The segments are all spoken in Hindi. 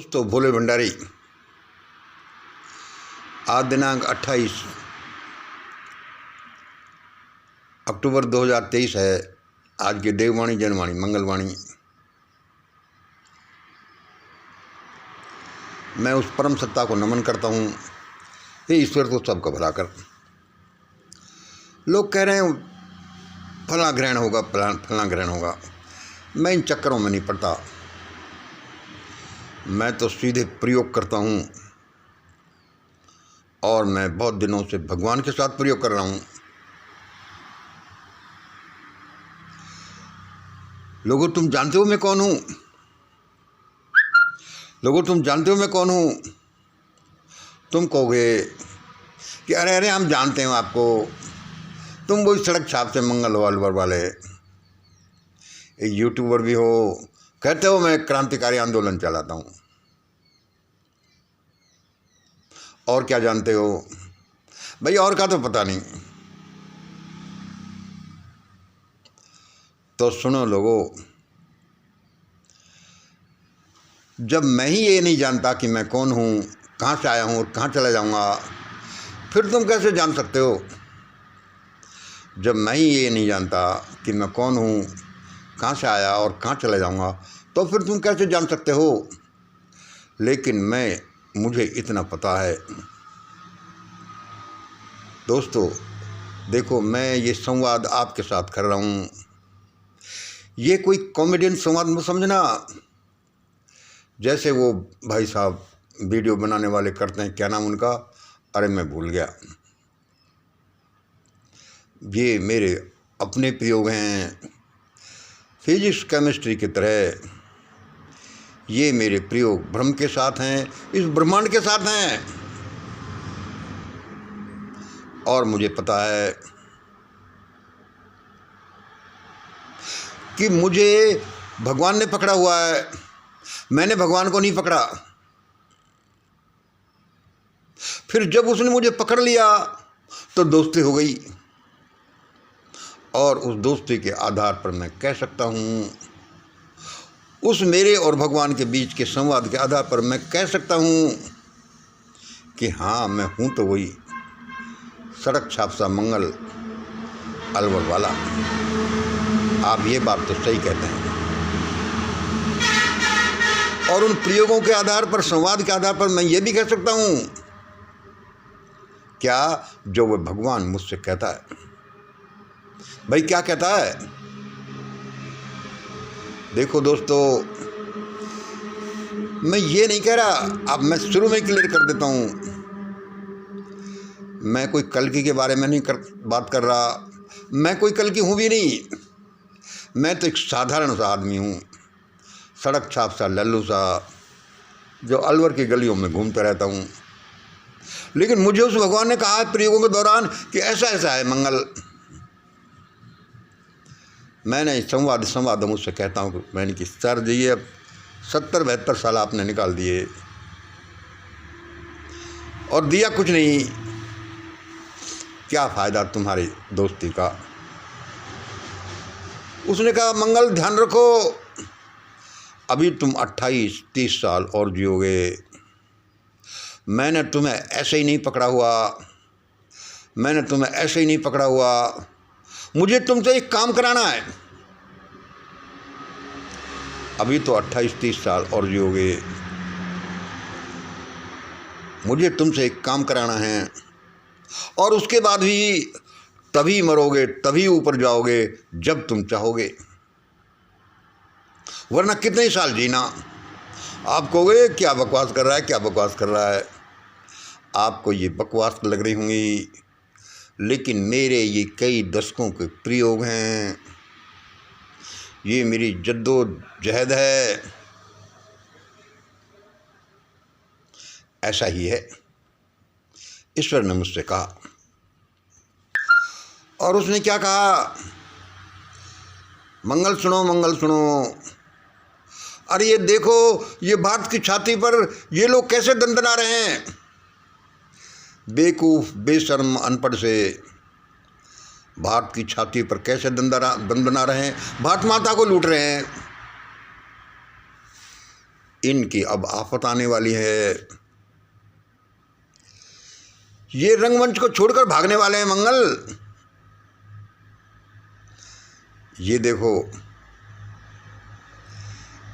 दोस्तों, भोले भंडारी। आज दिनांक 28 अक्टूबर 2023 है। आज की देववाणी जनवाणी मंगलवाणी। मैं उस परम सत्ता को नमन करता हूँ, हे ईश्वर तो सबका भला कर। लोग कह रहे हैं फला ग्रहण होगा, फला ग्रहण होगा। मैं इन चक्करों में नहीं पड़ता। मैं तो सीधे प्रयोग करता हूँ और मैं बहुत दिनों से भगवान के साथ प्रयोग कर रहा हूँ। लोगों, तुम जानते हो मैं कौन हूँ? लोगों, तुम जानते हो मैं कौन हूँ? तुम कहोगे कि अरे अरे हम जानते हैं आपको, तुम वही सड़क छाप से मंगल वालवर वाले एक यूट्यूबर भी हो। कहते हो मैं क्रांतिकारी आंदोलन चलाता हूँ। और क्या जानते हो भाई? और का तो पता नहीं। तो सुनो लोगों, जब मैं ही ये नहीं जानता कि मैं कौन हूँ, कहाँ से आया हूँ और कहाँ चला जाऊँगा, फिर तुम कैसे जान सकते हो? जब मैं ही ये नहीं जानता कि मैं कौन हूँ, कहाँ से आया और कहाँ चला जाऊँगा, तो फिर तुम कैसे जान सकते हो? लेकिन मुझे इतना पता है दोस्तों। देखो, मैं ये संवाद आपके साथ कर रहा हूँ। ये कोई कॉमेडियन संवाद मत समझना, जैसे वो भाई साहब वीडियो बनाने वाले करते हैं। क्या नाम उनका? अरे मैं भूल गया। ये मेरे अपने प्रयोग हैं, फिजिक्स केमिस्ट्री की तरह। ये मेरे प्रयोग ब्रह्म के साथ हैं, इस ब्रह्मांड के साथ हैं। और मुझे पता है कि मुझे भगवान ने पकड़ा हुआ है, मैंने भगवान को नहीं पकड़ा। फिर जब उसने मुझे पकड़ लिया तो दोस्ती हो गई, और उस दोस्ती के आधार पर मैं कह सकता हूँ, उस मेरे और भगवान के बीच के संवाद के आधार पर मैं कह सकता हूँ कि हाँ, मैं हूँ तो वही सड़क छाप सा मंगल अलवर वाला। आप ये बात तो सही कहते हैं। और उन प्रयोगों के आधार पर, संवाद के आधार पर मैं ये भी कह सकता हूँ क्या, जो वह भगवान मुझसे कहता है। भाई क्या कहता है? देखो दोस्तों, मैं ये नहीं कह रहा, अब मैं शुरू में क्लियर कर देता हूँ, मैं कोई कल्कि के बारे में नहीं बात कर रहा। मैं कोई कल्कि हूँ भी नहीं। मैं तो एक साधारण सा आदमी हूँ, सड़क छाप सा लल्लू सा, जो अलवर की गलियों में घूमता रहता हूँ। लेकिन मुझे उस भगवान ने कहा है प्रयोगों के दौरान कि ऐसा ऐसा है मंगल। मैंने संवाद मुझसे कहता हूँ कि मैंने कि सर जी, अब 70-72 साल आपने निकाल दिए और दिया कुछ नहीं। क्या फ़ायदा तुम्हारी दोस्ती का? उसने कहा मंगल ध्यान रखो, अभी तुम 28-30 साल और जियोगे। मैंने तुम्हें ऐसे ही नहीं पकड़ा हुआ, मैंने तुम्हें ऐसे ही नहीं पकड़ा हुआ। मुझे तुमसे एक काम कराना है। अभी तो 28-30 साल और जियोगे, मुझे तुमसे एक काम कराना है, और उसके बाद भी तभी मरोगे, तभी ऊपर जाओगे जब तुम चाहोगे, वरना कितने साल जीना। आप कहोगे क्या बकवास कर रहा है, क्या बकवास कर रहा है। आपको ये बकवास लग रही होंगी, लेकिन मेरे ये कई दशकों के प्रयोग हैं। ये मेरी जद्दोजहद है। ऐसा ही है, ईश्वर ने मुझसे कहा। और उसने क्या कहा? मंगल सुनो, मंगल सुनो। अरे ये देखो, ये भारत की छाती पर ये लोग कैसे दंदना रहे हैं। बेवकूफ़, बेशर्म, अनपढ़ से भारत की छाती पर कैसे दंदना रहे हैं। भारत माता को लूट रहे हैं। इनकी अब आफत आने वाली है। ये रंगमंच को छोड़कर भागने वाले हैं मंगल। ये देखो,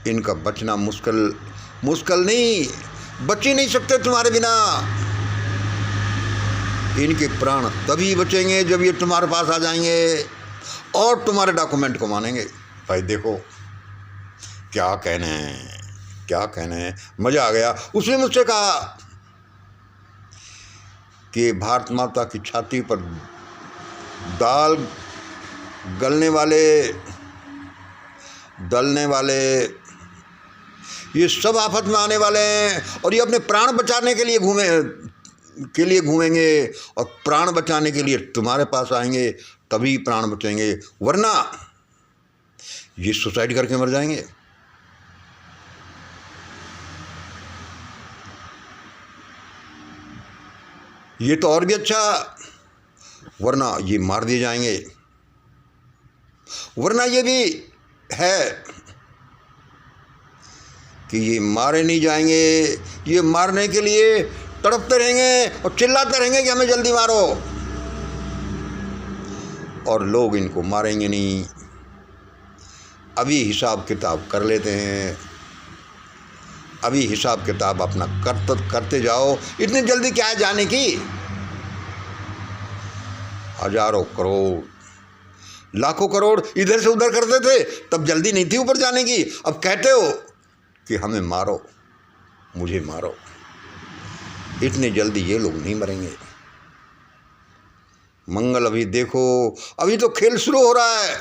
इनका बचना मुश्किल नहीं, बच ही नहीं सकते तुम्हारे बिना। इनके प्राण तभी बचेंगे जब ये तुम्हारे पास आ जाएंगे और तुम्हारे डॉक्यूमेंट को मानेंगे। भाई देखो, क्या कहने हैं, मज़ा आ गया। उसने मुझसे कहा कि भारत माता की छाती पर दाल दलने ये सब आफत में आने वाले हैं और ये अपने प्राण बचाने के लिए घूमेंगे और प्राण बचाने के लिए तुम्हारे पास आएंगे, तभी प्राण बचेंगे, वरना ये सुसाइड करके मर जाएंगे। ये तो और भी अच्छा, वरना ये मार दिए जाएंगे। वरना ये भी है कि ये मारे नहीं जाएंगे, ये मारने के लिए तड़पते रहेंगे और चिल्लाते रहेंगे कि हमें जल्दी मारो, और लोग इनको मारेंगे नहीं। अभी हिसाब किताब कर लेते हैं, अभी हिसाब किताब अपना करते जाओ। इतनी जल्दी क्या है जाने की? हजारों करोड़, लाखों करोड़ इधर से उधर करते थे, तब जल्दी नहीं थी ऊपर जाने की। अब कहते हो कि हमें मारो, मुझे मारो। इतनी जल्दी ये लोग नहीं मरेंगे। मंगल, अभी देखो, अभी तो खेल शुरू हो रहा है।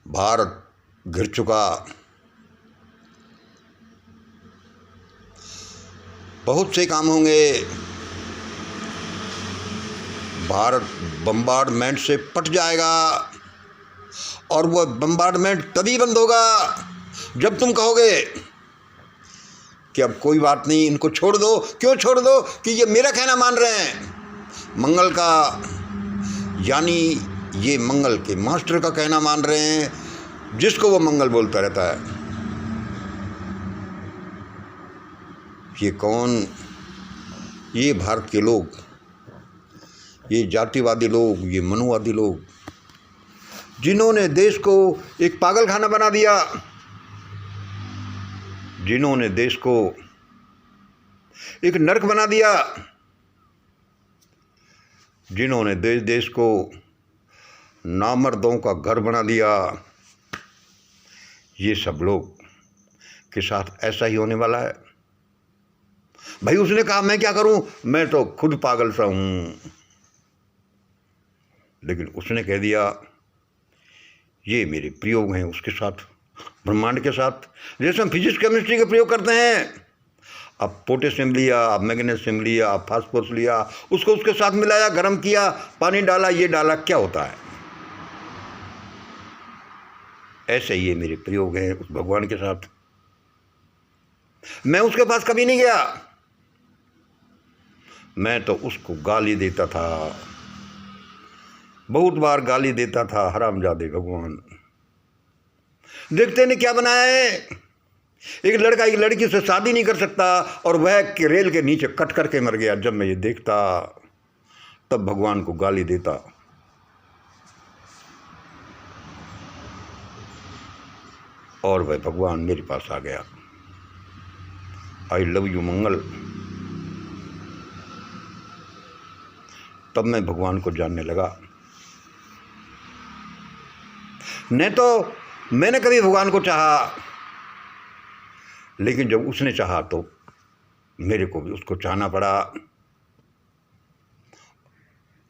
भारत घिर चुका, बहुत से काम होंगे। भारत बम्बार्डमेंट से पट जाएगा और वो बम्बार्डमेंट तभी बंद होगा जब तुम कहोगे कि अब कोई बात नहीं, इनको छोड़ दो। क्यों छोड़ दो? कि ये मेरा कहना मान रहे हैं, मंगल का, यानी ये मंगल के मास्टर का कहना मान रहे हैं, जिसको वो मंगल बोलता रहता है। ये कौन? ये भारत के लोग, ये जातिवादी लोग, ये मनुवादी लोग, जिन्होंने देश को एक पागलखाना बना दिया, जिन्होंने देश को एक नरक बना दिया, जिन्होंने देश को नामर्दों का घर बना दिया। ये सब लोग के साथ ऐसा ही होने वाला है। भाई उसने कहा मैं क्या करूं, मैं तो खुद पागल सा हूं, लेकिन उसने कह दिया ये मेरे प्रयोग हैं उसके साथ, ब्रह्मांड के साथ। जैसे हम फिजिक्स केमिस्ट्री के प्रयोग करते हैं, अब पोटेशियम लिया, अब मैग्नीशियम लिया, अब फास्फोरस लिया, उसको उसके साथ मिलाया, गर्म किया, पानी डाला, ये डाला, क्या होता है? ऐसे ये मेरे प्रयोग हैं उस भगवान के साथ। मैं उसके पास कभी नहीं गया, मैं तो उसको गाली देता था, बहुत बार गाली देता था, हरामजादे भगवान। देखते ने क्या बनाया है, एक लड़का एक लड़की से शादी नहीं कर सकता और वह रेल के नीचे कट करके मर गया। जब मैं ये देखता तब भगवान को गाली देता। और वह भगवान मेरे पास आ गया। आई लव यू मंगल। तब मैं भगवान को जानने लगा। नहीं तो मैंने कभी भगवान को चाहा, लेकिन जब उसने चाहा तो मेरे को भी उसको चाहना पड़ा।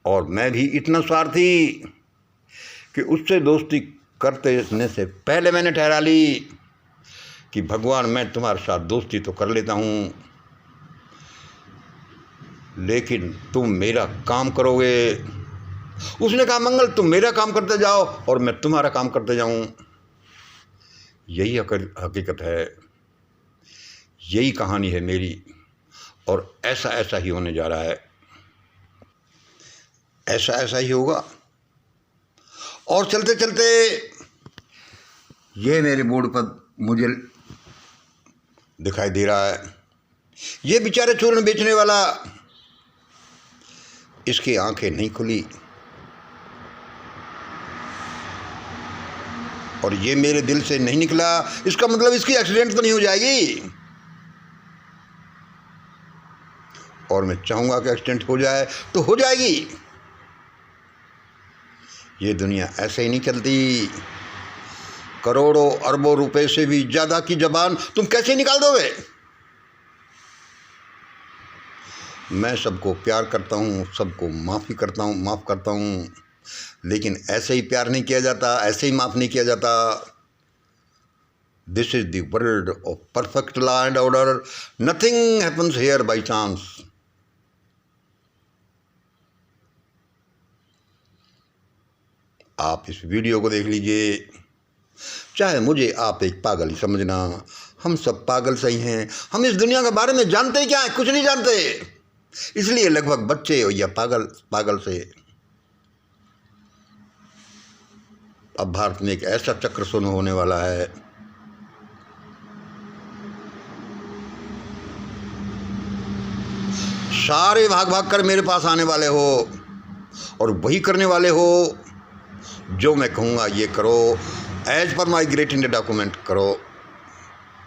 और मैं भी इतना स्वार्थी कि उससे दोस्ती करने से पहले मैंने ठहरा ली कि भगवान मैं तुम्हारे साथ दोस्ती तो कर लेता हूँ, लेकिन तुम मेरा काम करोगे। उसने कहा मंगल तुम मेरा काम करते जाओ और मैं तुम्हारा काम करते जाऊं। यही हकीकत है, यही कहानी है मेरी, और ऐसा ही होने जा रहा है, ऐसा ही होगा। और चलते चलते ये मेरे बोर्ड पर मुझे दिखाई दे रहा है, ये बेचारे चूर्ण बेचने वाला, इसकी आंखें नहीं खुली और ये मेरे दिल से नहीं निकला। इसका मतलब इसकी एक्सीडेंट तो नहीं हो जाएगी, और मैं चाहूँगा कि एक्सीडेंट हो जाए तो हो जाएगी। ये दुनिया ऐसे ही नहीं चलती। करोड़ों अरबों रुपए से भी ज़्यादा की ज़बान तुम कैसे निकाल दोगे? मैं सबको प्यार करता हूँ, सबको माफ़ करता हूँ, लेकिन ऐसे ही प्यार नहीं किया जाता, ऐसे ही माफ़ नहीं किया जाता। This is the world of perfect law and order. Nothing happens here by chance. आप इस वीडियो को देख लीजिए, चाहे मुझे आप एक पागल ही समझना, हम सब पागल सही हैं। हम इस दुनिया के बारे में जानते ही क्या है? कुछ नहीं जानते। इसलिए लगभग बच्चे या पागल से। अब भारत में एक ऐसा चक्र शुरू होने वाला है, सारे भाग भाग कर मेरे पास आने वाले हो और वही करने वाले हो जो मैं कहूँगा ये करो, as per my great India document करो,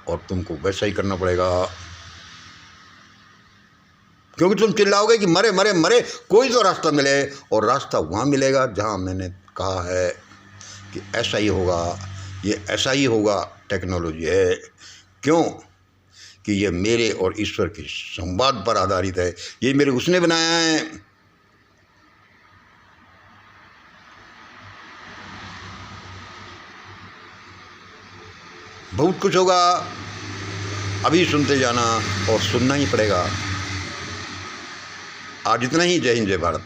और तुमको वैसा ही करना पड़ेगा। क्योंकि तुम चिल्लाओगे कि मरे मरे मरे, कोई तो रास्ता मिले, और रास्ता वहाँ मिलेगा जहाँ मैंने कहा है कि ऐसा ही होगा, ये ऐसा ही होगा। टेक्नोलॉजी है, क्यों कि ये मेरे और ईश्वर के संवाद पर आधारित है। ये मेरे उसने बनाया है। बहुत कुछ होगा, अभी सुनते जाना, और सुनना ही पड़ेगा। आज इतना ही। जय हिंद, जय भारत।